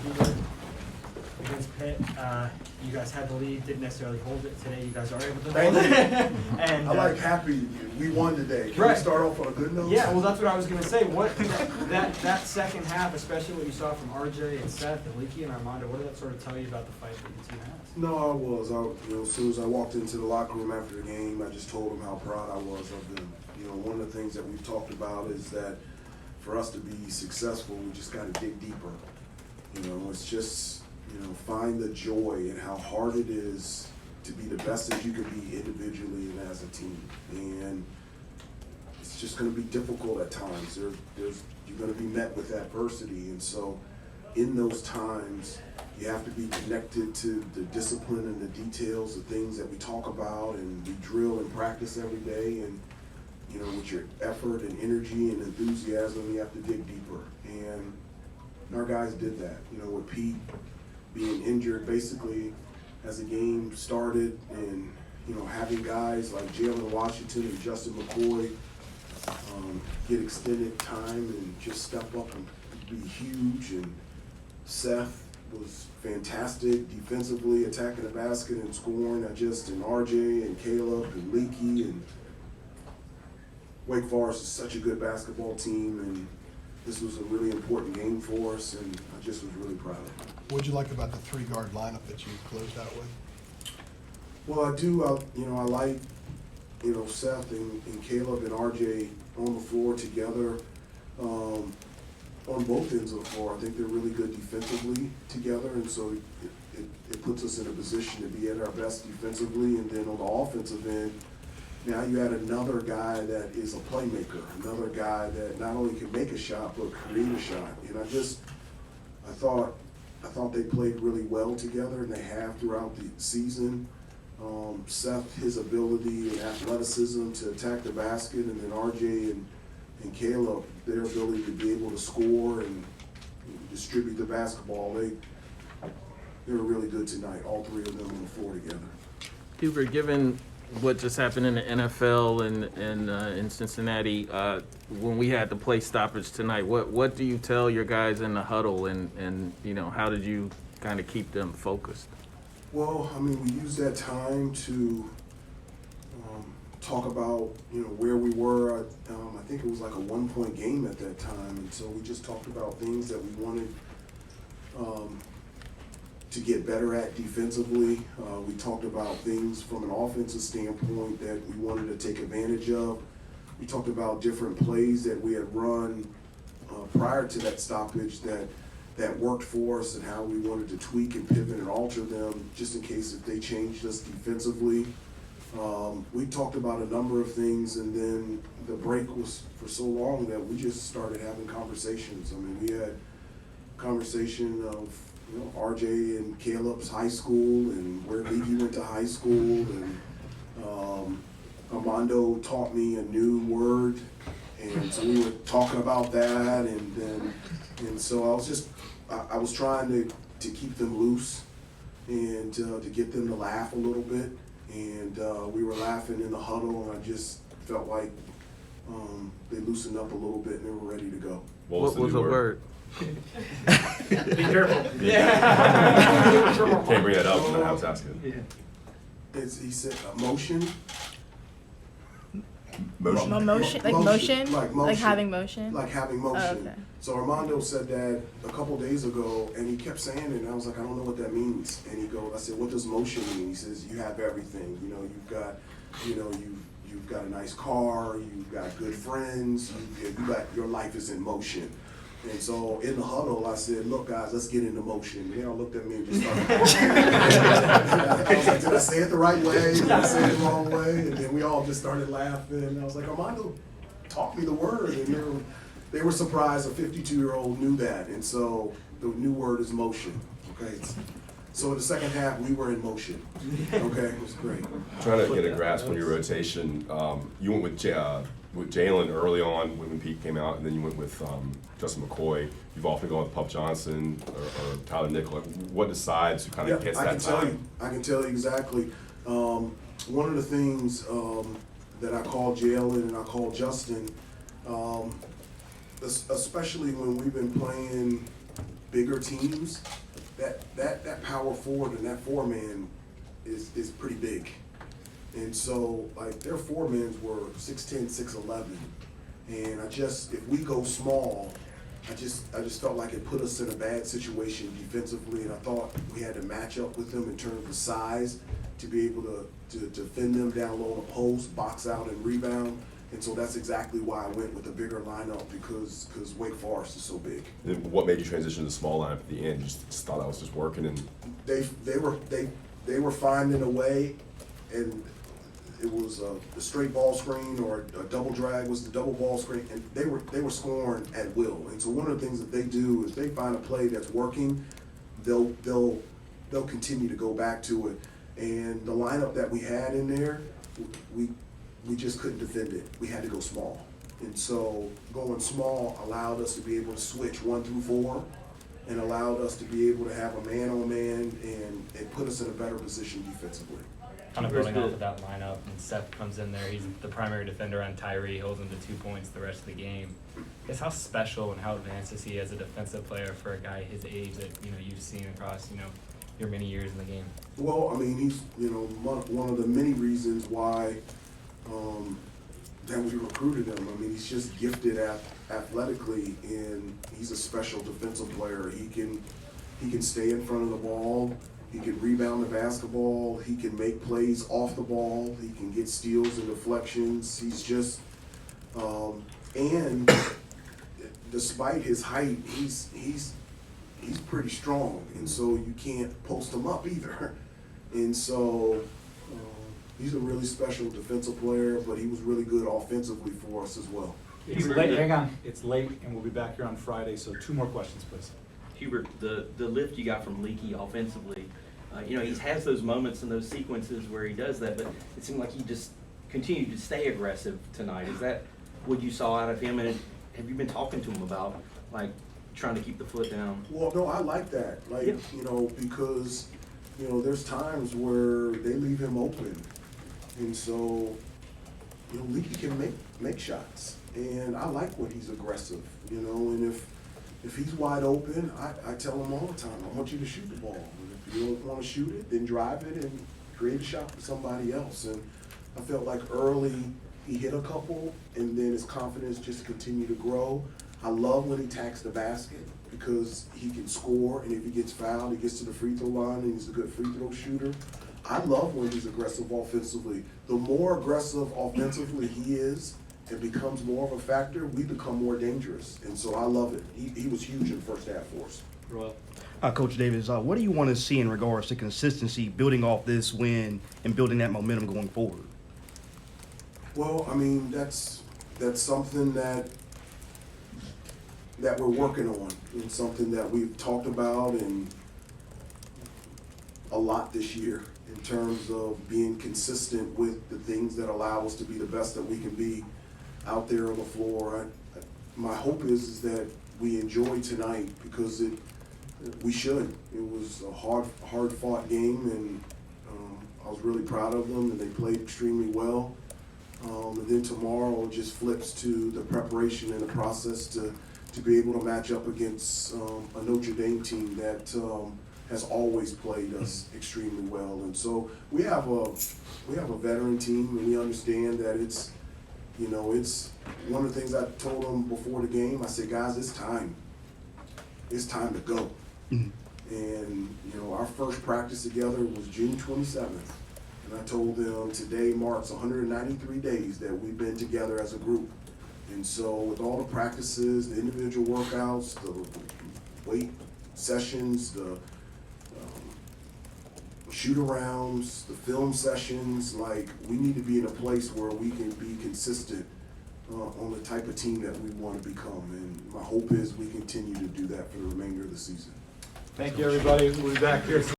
Hubert. Against Pitt, you guys had the lead, didn't necessarily hold it. Today you guys are able to hold it. And I like happy we won today. Can right. we start off on a good note? Yeah, well that's what I was going to say. What that second half, especially what you saw from RJ and Seth and Leaky and Armando, what did that sort of tell you about the fight that the team has? No, I was. As soon as I walked into the locker room after the game, I just told them how proud I was of them. One of the things that we've talked about is that for us to be successful, we just got to dig deeper. It's just, find the joy in how hard it is to be the best that you can be individually and as a team. And it's just going to be difficult at times. You're going to be met with adversity. And so in those times, you have to be connected to the discipline and the details, the things that we talk about and we drill and practice every day. And, with your effort and energy and enthusiasm, you have to dig deeper. And our guys did that. With Pete being injured basically as the game started and, having guys like Jalen Washington and Justin McKoy get extended time and just step up and be huge. And Seth was fantastic defensively, attacking the basket and scoring. And RJ and Caleb and Leaky and Wake Forest is such a good basketball team, and this was a really important game for us, and I just was really proud of it. What did you like about the three-guard lineup that you closed out with? Well, I do. I like, Seth and Caleb and RJ on the floor together on both ends of the floor. I think they're really good defensively together, and so it puts us in a position to be at our best defensively. And then on the offensive end, now you add another guy that is a playmaker, another guy that not only can make a shot but create a shot. And I thought they played really well together, and they have throughout the season. Seth, his ability and athleticism to attack the basket, and then RJ and Caleb, their ability to be able to score and distribute the basketball. They were really good tonight, all three of them on the floor together. Hubert, given what just happened in the NFL and in Cincinnati, when we had to play stoppage tonight, what do you tell your guys in the huddle, and how did you kind of keep them focused? Well, we used that time to talk about where we were. I think it was like a 1-point game at that time, and so we just talked about things that we wanted to get better at defensively. We talked about things from an offensive standpoint that we wanted to take advantage of. We talked about different plays that we had run prior to that stoppage that worked for us and how we wanted to tweak and pivot and alter them just in case if they changed us defensively. We talked about a number of things, and then the break was for so long that we just started having conversations. We had conversation of RJ and Caleb's high school and where Leaky went to high school, and Armando taught me a new word, and so we were talking about that, and so I was trying to keep them loose and to get them to laugh a little bit, and we were laughing in the huddle, and I just felt like they loosened up a little bit and they were ready to go. What was the word? Be careful. Yeah. Can't bring that up when I was asking. Yeah. He said motion. Motion. Motion, like motion? Like having motion? Like having motion. Oh, okay. So Armando said that a couple days ago, and he kept saying it, and I was like, I don't know what that means. And I said, what does motion mean? He says, you have everything. You've got a nice car, you've got good friends, your life is in motion. And so in the huddle, I said, look, guys, let's get into motion. And they all looked at me and just started. I was like, did I say it the right way? Did I say it the wrong way? And then we all just started laughing. And I was like, Armando taught me the word. And they were surprised a 52-year-old knew that. And so the new word is motion. Okay. So in the second half, we were in motion. Okay, it was great. Trying to get a grasp on your rotation. You went with Jalen early on when Pete came out, and then you went with Justin McKoy. You've often gone with Puff Johnson or Tyler Nichols. What decides who kind of gets that time? I can tell you exactly. One of the things that I called Jalen and I called Justin, especially when we've been playing bigger teams, that power forward and that four-man is pretty big. And so, like, their four-mans were 6'10", 6'11". And if we go small, I just felt like it put us in a bad situation defensively, and I thought we had to match up with them in terms of size to be able to defend them down low on the post, box out, and rebound. And so that's exactly why I went with a bigger lineup, because Wake Forest is so big. And what made you transition to the small lineup at the end? You just thought that was just working, and They were finding a way, and it was a straight ball screen or a double drag was the double ball screen, and they were scoring at will. And so one of the things that they do is they find a play that's working, they'll continue to go back to it. And the lineup that we had in there, we just couldn't defend it. We had to go small. And so going small allowed us to be able to switch 1 through 4 and allowed us to be able to have a man-on-man and put us in a better position defensively. Kind of building off of that lineup, and Seth comes in there, he's the primary defender on Tyree, holds him to 2 points the rest of the game. I guess how special and how advanced is he as a defensive player for a guy his age that, you've seen across, your many years in the game? Well, I mean, he's, one of the many reasons why that we recruited him. I mean, he's just gifted athletically, and he's a special defensive player. He can stay in front of the ball. He can rebound the basketball. He can make plays off the ball. He can get steals and deflections. He's just, and despite his height, he's pretty strong, and so you can't post him up either. And so he's a really special defensive player, but he was really good offensively for us as well. It's late, hang on, it's late, and we'll be back here on Friday, so 2 more questions, please. Hubert, the lift you got from Leaky offensively, he has those moments and those sequences where he does that, but it seemed like he just continued to stay aggressive tonight. Is that what you saw out of him, and have you been talking to him about, trying to keep the foot down? Well, no, I like that, because, there's times where they leave him open, and so, Leaky can make shots, and I like when he's aggressive, and if he's wide open, I tell him all the time, I want you to shoot the ball. And if you don't want to shoot it, then drive it and create a shot for somebody else. And I felt like early he hit a couple, and then his confidence just continued to grow. I love when he attacks the basket because he can score, and if he gets fouled, he gets to the free throw line, and he's a good free throw shooter. I love when he's aggressive offensively. The more aggressive offensively he is, it becomes more of a factor, we become more dangerous. And so I love it. He was huge in the first half for us. Royal. Coach Davis, what do you want to see in regards to consistency, building off this win and building that momentum going forward? Well, I mean, that's something that we're working on, and something that we've talked about and a lot this year in terms of being consistent with the things that allow us to be the best that we can be out there on the floor. My hope is that we enjoy tonight, because we should. It was a hard fought game, and I was really proud of them, and they played extremely well. And then tomorrow just flips to the preparation and the process to be able to match up against a Notre Dame team that has always played us extremely well. And so we have a veteran team, and we understand that it's one of the things I told them before the game. I said, guys, it's time to go. Mm-hmm. And our first practice together was June 27th, and I told them today marks 193 days that we've been together as a group. And so with all the practices, the individual workouts, the weight sessions, the shoot-arounds, the film sessions, we need to be in a place where we can be consistent on the type of team that we want to become. And my hope is we continue to do that for the remainder of the season. Thank you, everybody. We'll be back here.